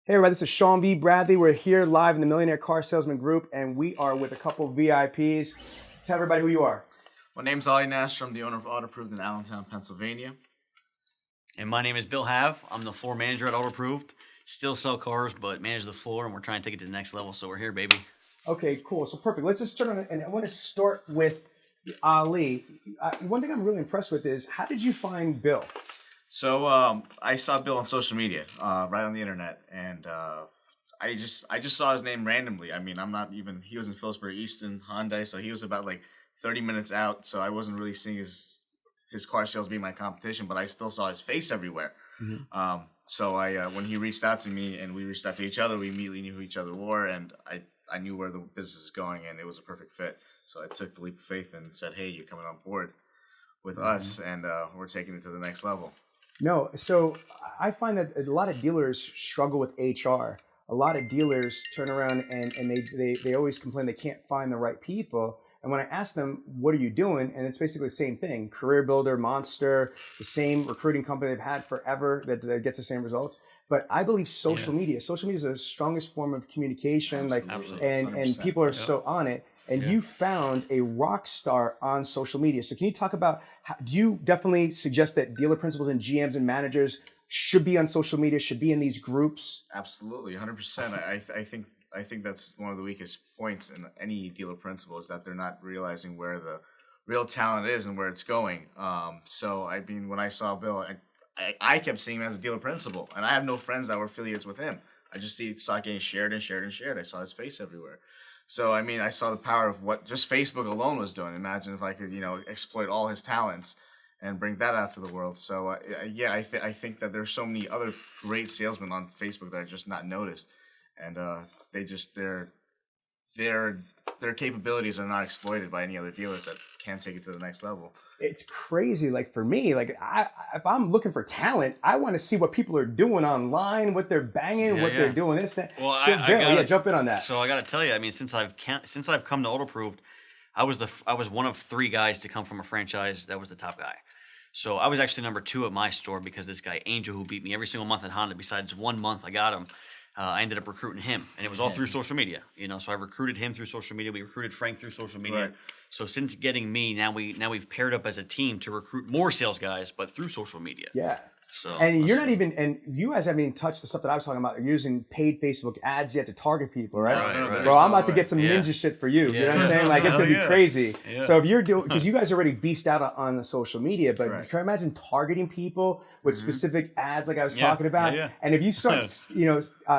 Hey everybody, this is Sean V. Bradley. We're here live in the Millionaire Car Salesman Group, and we are with a couple of VIPs. Tell everybody who you are. My name's Ali Nasser. I'm the owner of AutoPROVED in Allentown, Pennsylvania. And my name is Bill Hav. I'm the floor manager at AutoPROVED. Still sell cars, but manage the floor, and we're trying to take it to the next level, so we're here, baby. Okay, cool. So perfect. Let's just start on it, and I want to start with Ali. One thing I'm really impressed with is, how did you find Bill? So I saw Bill on social media, right on the internet, and I just saw his name randomly. I mean, he was in Phillipsburg Easton Hyundai, so he was about like 30 minutes out, so I wasn't really seeing his car sales being my competition, but I still saw his face everywhere. Mm-hmm. So when he reached out to me and we reached out to each other, we immediately knew who each other were, and I knew where the business is going, and it was a perfect fit. So I took the leap of faith and said, hey, you're coming on board with us, and we're taking it to the next level. No, so I find that a lot of dealers struggle with HR. A lot of dealers turn around and they always complain they can't find the right people. And when I ask them, what are you doing? And it's basically the same thing. Career Builder, Monster, the same recruiting company they've had forever that gets the same results. But I believe social media is the strongest form of communication. Absolutely. And people are so on it. And you found a rock star on social media. So can you talk about, do you definitely suggest that dealer principals and GMs and managers should be on social media, should be in these groups? Absolutely, 100%. I think that's one of the weakest points in any dealer principal is that they're not realizing where the real talent is and where it's going. So I mean, when I saw Bill, I kept seeing him as a dealer principal, and I have no friends that were affiliates with him. I just saw it getting shared and shared and shared. I saw his face everywhere. So, I mean, I saw the power of what just Facebook alone was doing. Imagine if I could, exploit all his talents and bring that out to the world. So, I think that there's so many other great salesmen on Facebook that I just not noticed. And their capabilities are not exploited by any other dealers that can't take it to the next level. It's crazy. Like for me, if I'm looking for talent, I want to see what people are doing online, what they're banging, they're doing. This, that. Well, so Bill, jump in on that. So I got to tell you, I mean, since I've come to AutoPROVED, I was one of 3 guys to come from a franchise that was the top guy. So I was actually number 2 at my store because this guy Angel, who beat me every single month at Honda, besides 1 month I got him. I ended up recruiting him, and it was all through social media. So I recruited him through social media. We recruited Frank through social media. Right. So since getting me, now we've paired up as a team to recruit more sales guys, but through social media. Yeah. So and you're not even, and you guys haven't even touched the stuff that I was talking about. You're using paid Facebook ads yet to target people, right? Right. Bro, I'm about to get some ninja shit for you. You know what I'm saying? Like it's gonna be crazy. Yeah. So if you're doing, because you guys already beast out on the social media, but can you imagine targeting people with specific ads like I was talking about? Yeah. And if you start,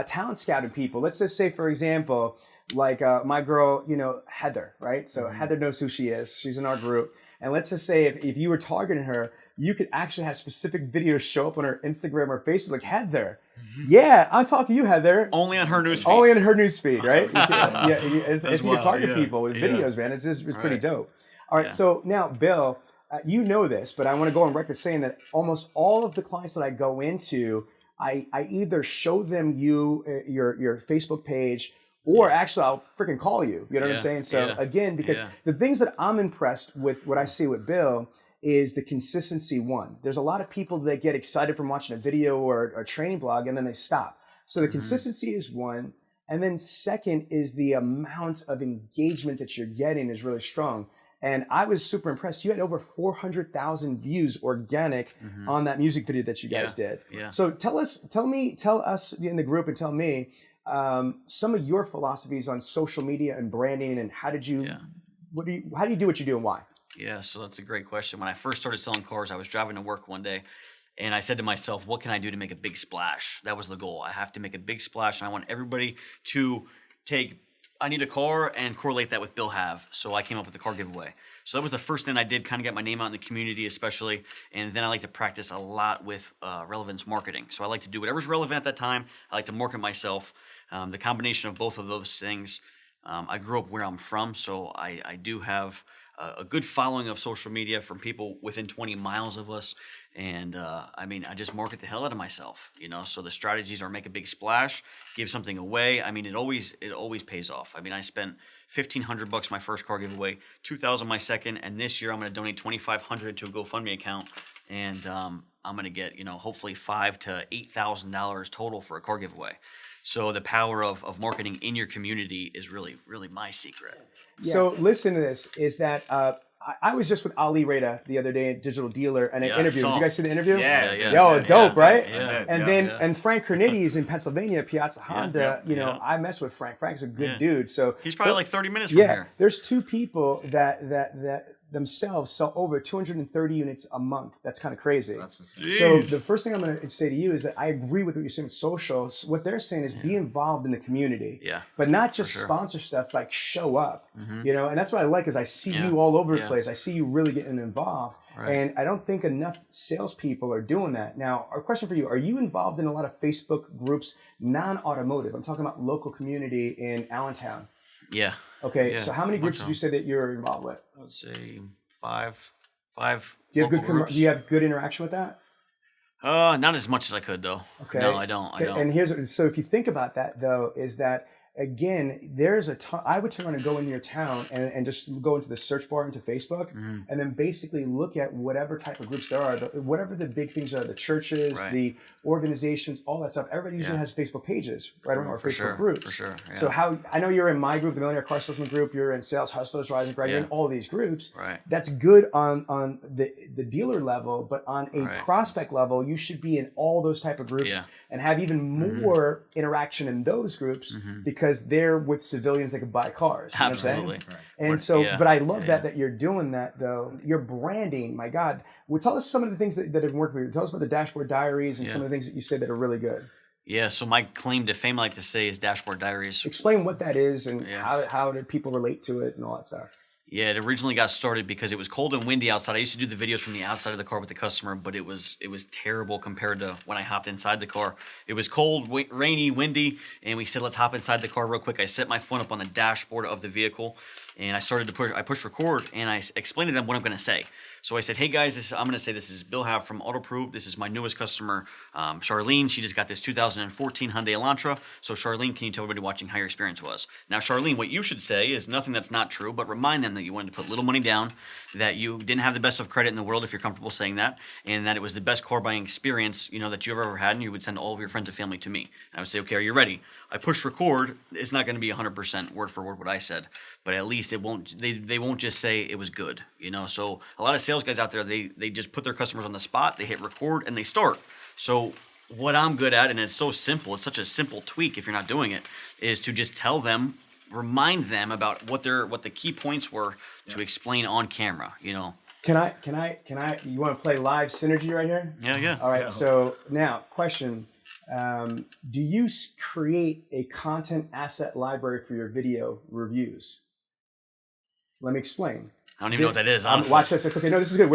talent scouting people, let's just say, for example, like my girl, Heather, right? So Heather knows who she is. She's in our group. And let's just say if you were targeting her, you could actually have specific videos show up on her Instagram or Facebook, like Heather. Yeah, I'm talking to you, Heather. Only on her newsfeed. Only on her newsfeed, right? It's you can target people with videos, man. It's pretty dope. All right, so now, Bill, you know this, but I want to go on record saying that almost all of the clients that I go into, I either show them your Facebook page, or actually I'll freaking call you. You know what I'm saying? So again, because the things that I'm impressed with, what I see with Bill, is the consistency one. There's a lot of people that get excited from watching a video or a training blog and then they stop. So the consistency is one. And then second is the amount of engagement that you're getting is really strong. And I was super impressed. You had over 400,000 views organic on that music video that you guys did. Yeah. So tell us in the group and tell me some of your philosophies on social media and branding, and how do you do what you do and why? Yeah, so that's a great question. When I first started selling cars, I was driving to work one day, and I said to myself, what can I do to make a big splash? That was the goal. I have to make a big splash, and I want everybody to I need a car and correlate that with Bill Hav. So I came up with the car giveaway. So that was the first thing I did, kind of get my name out in the community especially, and then I like to practice a lot with relevance marketing. So I like to do whatever's relevant at that time. I like to market myself. The combination of both of those things. I grew up where I'm from, so I do have a good following of social media from people within 20 miles of us. And I just market the hell out of myself, so the strategies are make a big splash, give something away. I mean, it always pays off. I mean, I spent $1,500 my first car giveaway, $2,000 my second, and this year I'm going to donate $2,500 to a GoFundMe account, and I'm going to get, hopefully $5,000 to $8,000 total for a car giveaway. So the power of marketing in your community is really, really my secret. Yeah. So listen to this, is that I was just with Ali Reda the other day at Digital Dealer and an interview. Did you guys see the interview? Dope, right? And Frank Cornetti is in Pennsylvania, Piazza Honda. I mess with Frank. Frank's a good dude. So he's probably like 30 minutes from here. There's two people that themselves sell over 230 units a month. That's kind of crazy. That's insane. So the first thing I'm going to say to you is that I agree with what you're saying with social. What they're saying is be involved in the community, but not just sponsor stuff, like show up, and that's what I like is I see you all over the place. I see you really getting involved. Right. And I don't think enough salespeople are doing that. Now, our question for you, are you involved in a lot of Facebook groups, non-automotive? I'm talking about local community in Allentown. Yeah. Okay, so how many groups did you say that you're involved with? I would say five. Do you have good interaction with that? Not as much as I could though. Okay. No, I don't. And so if you think about that though, is that again, there's a ton. I would turn around and go into your town and just go into the search bar into Facebook, and then basically look at whatever type of groups there are, whatever the big things are, the churches, the organizations, all that stuff. Everybody usually has Facebook pages, right? Or Facebook groups. For sure. Yeah. So I know you're in my group, the Millionaire Car Salesman group. You're in Sales Hustlers Rising, Greg. You're in all these groups. Right. That's good on the dealer level, but on a prospect level, you should be in all those type of groups and have even more interaction in those groups because they're with civilians that can buy cars. You know what I'm saying? And so, but I love that you're doing that though. Your branding, my God. Well, tell us some of the things that have worked for you. Tell us about the Dashboard Diaries and some of the things that you said that are really good. Yeah, so my claim to fame, I like to say, is Dashboard Diaries. Explain what that is and how did people relate to it and all that stuff. Yeah, it originally got started because it was cold and windy outside. I used to do the videos from the outside of the car with the customer, but it was terrible compared to when I hopped inside the car. It was cold, rainy, windy, and we said, let's hop inside the car real quick. I set my phone up on the dashboard of the vehicle, and I pushed record, and I explained to them what I'm going to say. So I said, hey guys, I'm going to say this is Bill Hav from AutoPROVED. This is my newest customer, Charlene. She just got this 2014 Hyundai Elantra. So Charlene, can you tell everybody watching how your experience was? Now, Charlene, what you should say is nothing that's not true, but remind them that you wanted to put little money down, that you didn't have the best of credit in the world, if you're comfortable saying that, and that it was the best car buying experience that you've ever had, and you would send all of your friends and family to me. And I would say, okay, are you ready? I push record. It's not going to be 100% word for word what I said, but at least it won't. They won't just say it was good, So a lot of sales guys out there, they just put their customers on the spot. They hit record and they start. So what I'm good at, and it's so simple. It's such a simple tweak if you're not doing it, is to just tell them, remind them about what the key points were to explain on camera. Can I? You want to play live synergy right here? Yeah. All right. So now, question. Do you create a content asset library for your video reviews? Let me explain. I don't even know what that is, honestly. Watch this. It's okay. No, this is good.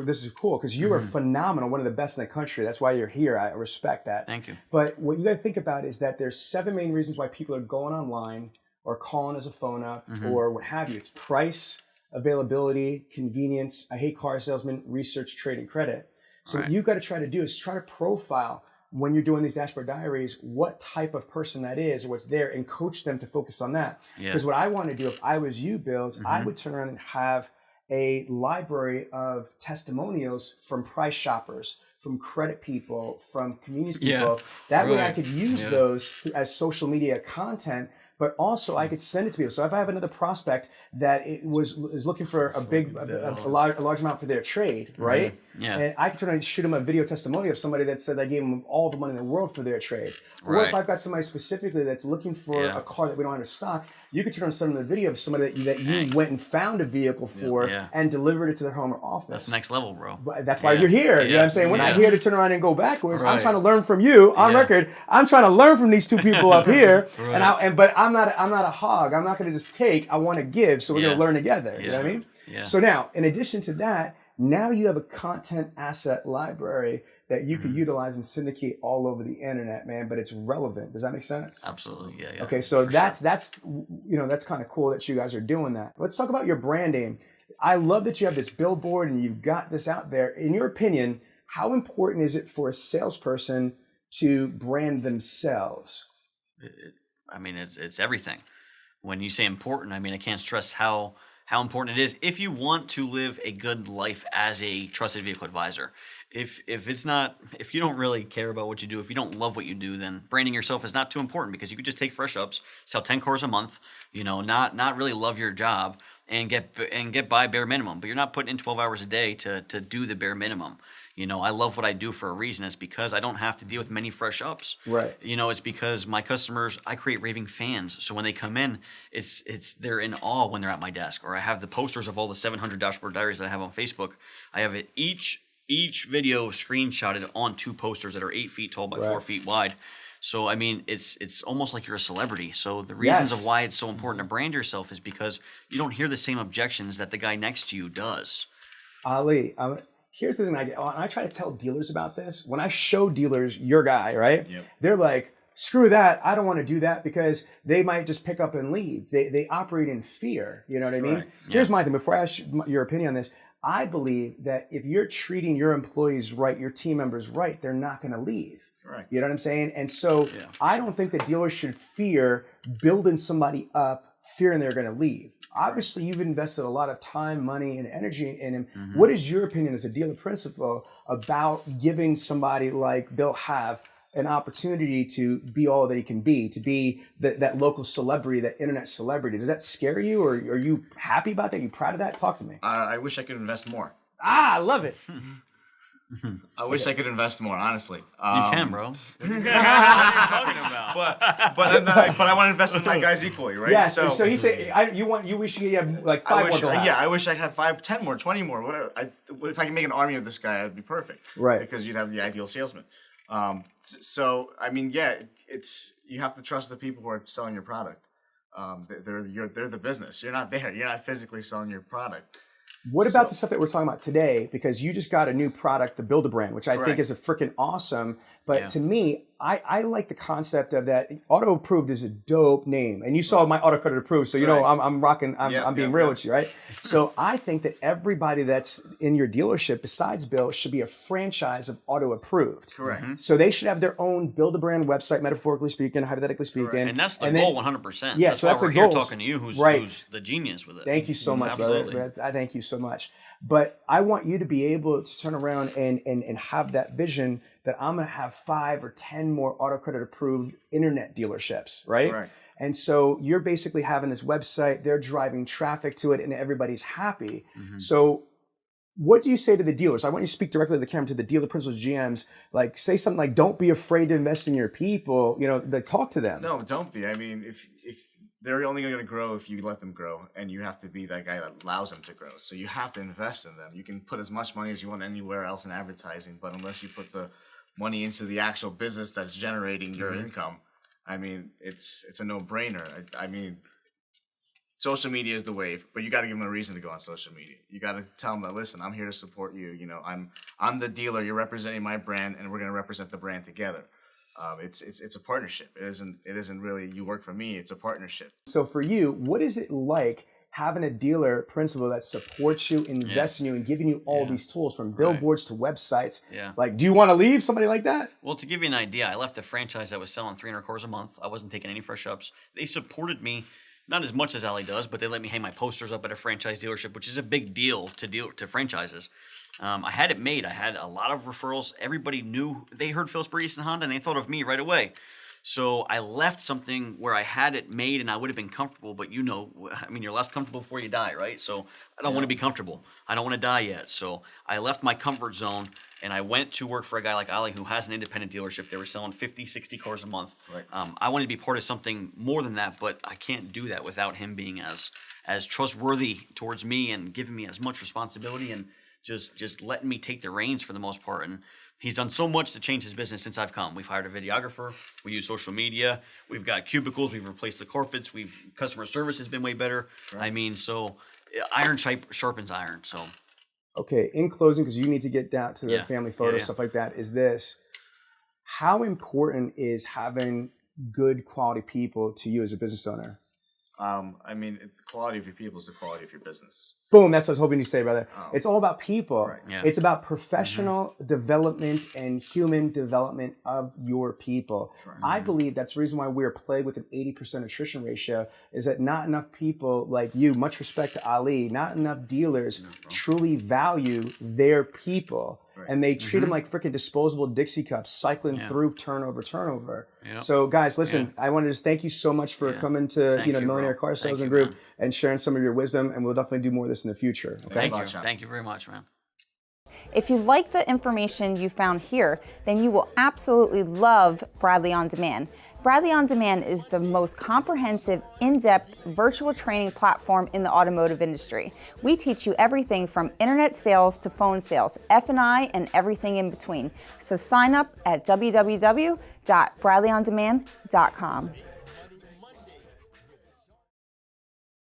This is cool because you are phenomenal, one of the best in the country. That's why you're here. I respect that. Thank you. But what you got to think about is that there's 7 main reasons why people are going online or calling as a phone up or what have you. It's price, availability, convenience. I hate car salesmen, research, trade, and credit. So what you've got to try to do is try to profile when you're doing these dashboard diaries, what type of person that is or what's there, and coach them to focus on that. Because what I want to do if I was you, Bill, is I would turn around and have a library of testimonials from price shoppers, from credit people, from convenience people. That way I could use those as social media content, but also I could send it to people. So if I have another prospect that is looking for a large amount for their trade, right? Yeah. And I can turn around and shoot them a video testimonial of somebody that said I gave them all the money in the world for their trade. Or if I've got somebody specifically that's looking for a car that we don't have in stock, you could turn on some of the video of somebody that you went and found a vehicle for and delivered it to their home or office. That's next level, bro. But that's why you're here. You know what I'm saying? We're not here to turn around and go backwards. I'm trying to learn from you on record. I'm trying to learn from these two people up here. But I'm not a hog. I'm not going to just take. I want to give. So we're going to learn together. You know what I mean? Yeah. So now, in addition to that, now you have a content asset library that you could utilize and syndicate all over the internet, man. But it's relevant. Does that make sense? Absolutely. Yeah. Okay, so that's kind of cool that you guys are doing that. Let's talk about your branding. I love that you have this billboard and you've got this out there. In your opinion, how important is it for a salesperson to brand themselves? It's everything. When you say important, I can't stress how important it is if you want to live a good life as a trusted vehicle advisor. if you don't really care about what you do, if you don't love what you do, then branding yourself is not too important, because you could just take fresh ups, sell 10 cars a month, not really love your job and get by bare minimum, but you're not putting in 12 hours a day to do the bare minimum. I love what I do for a reason. It's because I don't have to deal with many fresh ups. Right. It's because my customers, I create raving fans. So when they come in, they're in awe when they're at my desk. Or I have the posters of all the 700 dashboard diaries that I have on Facebook. I have each video screenshotted on 2 posters that are 8 feet tall by 4 feet wide. So I mean, it's almost like you're a celebrity. So the reasons of why it's so important to brand yourself is because you don't hear the same objections that the guy next to you does. Ali, here's the thing I try to tell dealers about this. When I show dealers your guy, right? Yep. They're like, screw that. I don't want to do that, because they might just pick up and leave. They operate in fear. You know what I mean? Right. Here's my thing. Before I ask your opinion on this, I believe that if you're treating your employees right, your team members right, they're not going to leave. Right. You know what I'm saying? And so I don't think that dealers should fear building somebody up, fearing they're going to leave. Obviously, you've invested a lot of time, money, and energy in him. Mm-hmm. What is your opinion as a dealer principal about giving somebody like Bill Hav an opportunity to be all that he can be, to be that local celebrity, that internet celebrity? Does that scare you, or are you happy about that? Are you proud of that? Talk to me. I wish I could invest more. I love it. I wish I could invest more, honestly. You can, bro. What are you talking about? But I want to invest in my guys equally, right? Yeah. So he said, you wish you have like 5 more dollars. Yeah, I wish I had 5, 10 more, 20 more, whatever. If I can make an army of this guy, it'd be perfect. Right. Because you'd have the ideal salesman. So I mean, yeah, it's you have to trust the people who are selling your product. They're the business. You're not there. You're not physically selling your product. What about the stuff that we're talking about today? Because you just got a new product, the Build-A-Brand, which I think is a freaking awesome. But to me, I like the concept of that. AutoPROVED is a dope name. And you saw my auto credit approved, so you know I'm rocking, I'm being real with you, right? So I think that everybody that's in your dealership besides Bill should be a franchise of AutoPROVED. Correct. Mm-hmm. So they should have their own Build-A-Brand website, metaphorically speaking, hypothetically speaking. Correct. And that's the goal, 100%. Yeah, so that's why we're here talking to you, who's the genius with it. Thank you so much, brother. I thank you so much. But I want you to be able to turn around and have that vision that I'm going to have 5 or 10 more auto credit approved internet dealerships, right? Right. And so you're basically having this website, they're driving traffic to it, and everybody's happy. Mm-hmm. So what do you say to the dealers? I want you to speak directly to the camera, to the dealer principals, GMs. Like, say something like, don't be afraid to invest in your people. Like, talk to them. No, don't be. I mean, if they're only going to grow if you let them grow, and you have to be that guy that allows them to grow. So you have to invest in them. You can put as much money as you want anywhere else in advertising, but unless you put the money into the actual business that's generating your income, I mean, it's a no-brainer. I mean, social media is the wave, but you got to give them a reason to go on social media. You got to tell them that, listen, I'm here to support you. I'm the dealer. You're representing my brand, and we're going to represent the brand together. It's a partnership. It isn't really you work for me. It's a partnership. So for you, what is it like having a dealer principal that supports you, invests in you, and giving you all these tools from billboards to websites? Yeah. Like, do you want to leave somebody like that? Well, to give you an idea, I left a franchise that was selling 300 cars a month. I wasn't taking any fresh ups. They supported me. Not as much as Ali does, but they let me hang my posters up at a franchise dealership, which is a big deal to franchises. I had it made. I had a lot of referrals. Everybody knew. They heard Phil Spriest and Honda, and they thought of me right away. So I left something where I had it made, and I would have been comfortable. But you're less comfortable before you die, right? So I don't want to be comfortable. I don't want to die yet. So I left my comfort zone, and I went to work for a guy like Ali who has an independent dealership. They were selling 50, 60 cars a month. Right. I wanted to be part of something more than that, but I can't do that without him being as trustworthy towards me and giving me as much responsibility and just letting me take the reins for the most part. And he's done so much to change his business since I've come. We've hired a videographer. We use social media. We've got cubicles. We've replaced the carpets. Customer service has been way better. Right. I mean, so iron sharpens iron. So. Okay, in closing, because you need to get down to the family photo, stuff like that, is this: how important is having good quality people to you as a business owner? I mean, the quality of your people is the quality of your business. Boom, that's what I was hoping you say, brother. It's all about people. Right. Yeah. It's about professional development and human development of your people. I believe that's the reason why we're plagued with an 80% attrition ratio, is that not enough people like you, much respect to Ali, not enough dealers truly value their people. And they treat them like freaking disposable Dixie cups, cycling through turnover. Yep. So guys, listen, I wanted to thank you so much for coming to Thank you, Millionaire bro. Car Thank Salesman you, Group man. and sharing some of your wisdom, and we'll definitely do more of this in the future. Okay? Thank you very much, man. If you like the information you found here, then you will absolutely love Bradley On Demand. Bradley On Demand is the most comprehensive, in-depth virtual training platform in the automotive industry. We teach you everything from internet sales to phone sales, F&I, and everything in between. So sign up at www.bradleyondemand.com.